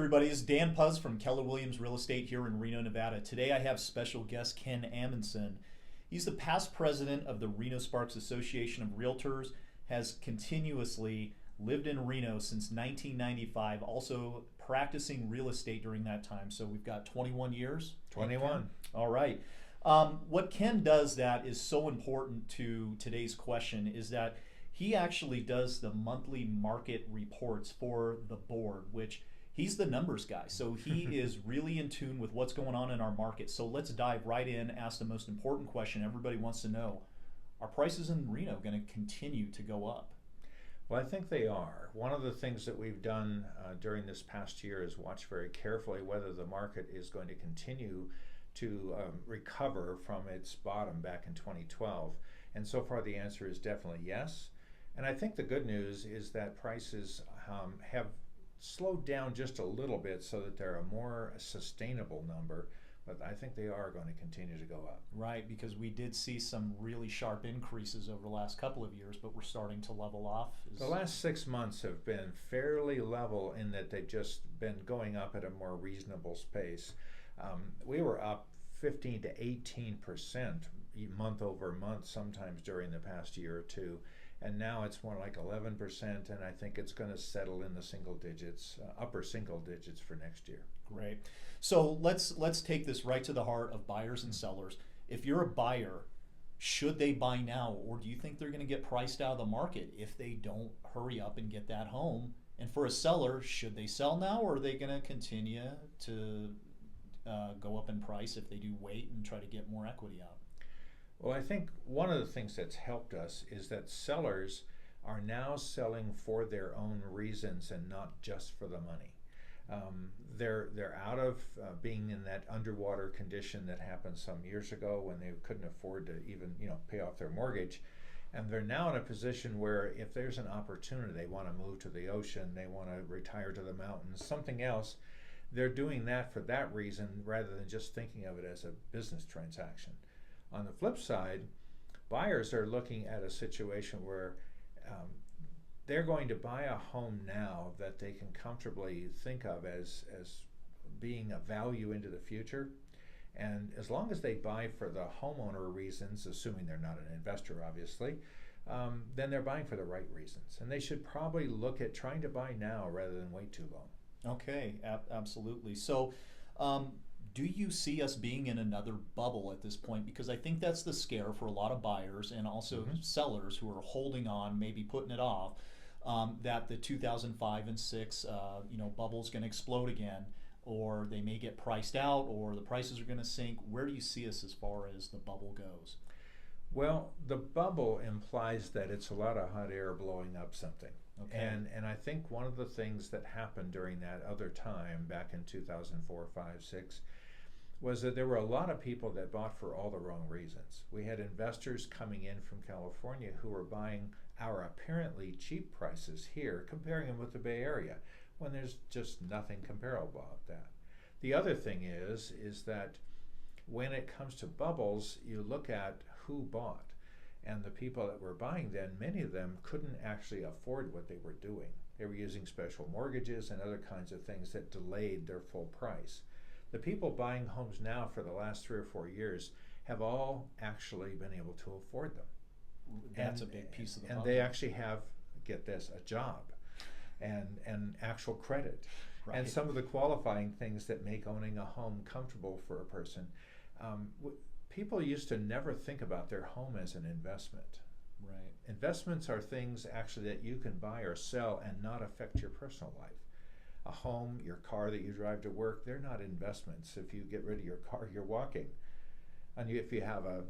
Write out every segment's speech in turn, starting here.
everybody. It's Dan Puz from Keller Williams Real Estate here in Reno, Nevada. Today I have special guest Ken Amundson. He's the past president of the Reno Sparks Association of Realtors, has continuously lived in Reno since 1995, also practicing real estate during that time. So we've got 21 years? 21. All right. What Ken does that is so important to today's question is that he actually does the monthly market reports for the board, which he's the numbers guy. So he is really in tune with what's going on in our market. So let's dive right in, ask the most important question everybody wants to know. Are prices in Reno going to continue to go up? Well, I think they are. One of the things that we've done during this past year is watch very carefully whether the market is going to continue to recover from its bottom back in 2012. And so far the answer is definitely yes. And I think the good news is that prices have slowed down just a little bit so that they're a more sustainable number, but I think they are going to continue to go up. Right, because we did see some really sharp increases over the last couple of years, but we're starting to level off. The last 6 months have been fairly level in that they've just been going up at a more reasonable pace. We were up 15 to 18% month over month sometimes during the past year or two. And now it's more like 11%, and I think it's going to settle in the single digits, upper single digits for next year. Great. So let's take this right to the heart of buyers and sellers. If you're a buyer, should they buy now, or do you think they're going to get priced out of the market if they don't hurry up and get that home? And for a seller, should they sell now, or are they going to continue to go up in price if they do wait and try to get more equity out? Well, I think one of the things that's helped us is that sellers are now selling for their own reasons and not just for the money. They're out of being in that underwater condition that happened some years ago when they couldn't afford to even pay off their mortgage, and they're now in a position where if there's an opportunity, they want to move to the ocean, they want to retire to the mountains, something else. They're doing that for that reason rather than just thinking of it as a business transaction. On the flip side, buyers are looking at a situation where they're going to buy a home now that they can comfortably think of as being a value into the future. And as long as they buy for the homeowner reasons, assuming they're not an investor obviously, then they're buying for the right reasons. And they should probably look at trying to buy now rather than wait too long. Okay, absolutely. So do you see us being in another bubble at this point? Because I think that's the scare for a lot of buyers and also sellers who are holding on, maybe putting it off, that the 2005 and 6 bubble is going to explode again, or they may get priced out, or the prices are going to sink. Where do you see us as far as the bubble goes? Well, the bubble implies that it's a lot of hot air blowing up something. Okay. And I think one of the things that happened during that other time, back in 2004, 5, 6, was that there were a lot of people that bought for all the wrong reasons. We had investors coming in from California who were buying our apparently cheap prices here, comparing them with the Bay Area, when there's just nothing comparable about that. The other thing is that when it comes to bubbles, you look at who bought. And the people that were buying then, many of them couldn't actually afford what they were doing. They were using special mortgages and other kinds of things that delayed their full price. The people buying homes now for the last 3 or 4 years have all actually been able to afford them. That's a big piece of the puzzle. puzzle. And they actually have, get this, a job and actual credit. Right. And some of the qualifying things that make owning a home comfortable for a person. People used to never think about their home as an investment. Right. Investments are things actually that you can buy or sell and not affect your personal life. A home, your car that you drive to work, they're not investments. If you get rid of your car, you're walking. And if you have a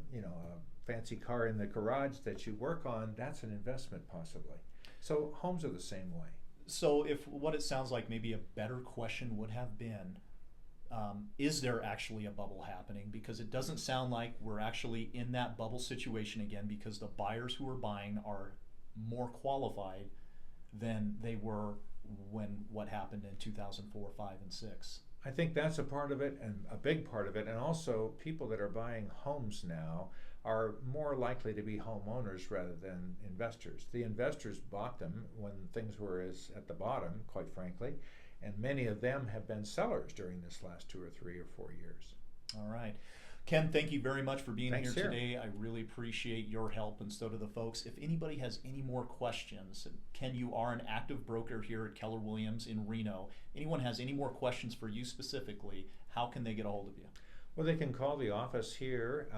fancy car in the garage that you work on, that's an investment possibly. So homes are the same way. So if what it sounds like maybe a better question would have been, is there actually a bubble happening? Because it doesn't sound like we're actually in that bubble situation again, because the buyers who are buying are more qualified than they were when what happened in 2004, 5, and 6. I think that's a part of it, and a big part of it. And also, people that are buying homes now are more likely to be homeowners rather than investors. The investors bought them when things were at the bottom, quite frankly, and many of them have been sellers during this last 2 or 3 or 4 years. All right. Ken, thank you very much for being Thanks, here sir. today. I really appreciate your help, and so do the folks. If anybody has any more questions, Ken, you are an active broker here at Keller Williams in Reno. Anyone has any more questions for you specifically, how can they get a hold of you? Well, they can call the office here,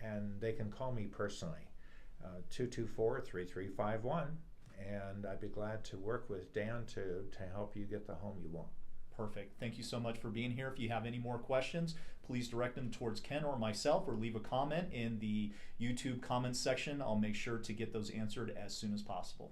and they can call me personally, 224-3351, and I'd be glad to work with Dan to help you get the home you want. Perfect. Thank you so much for being here. If you have any more questions, please direct them towards Ken or myself, or leave a comment in the YouTube comments section. I'll make sure to get those answered as soon as possible.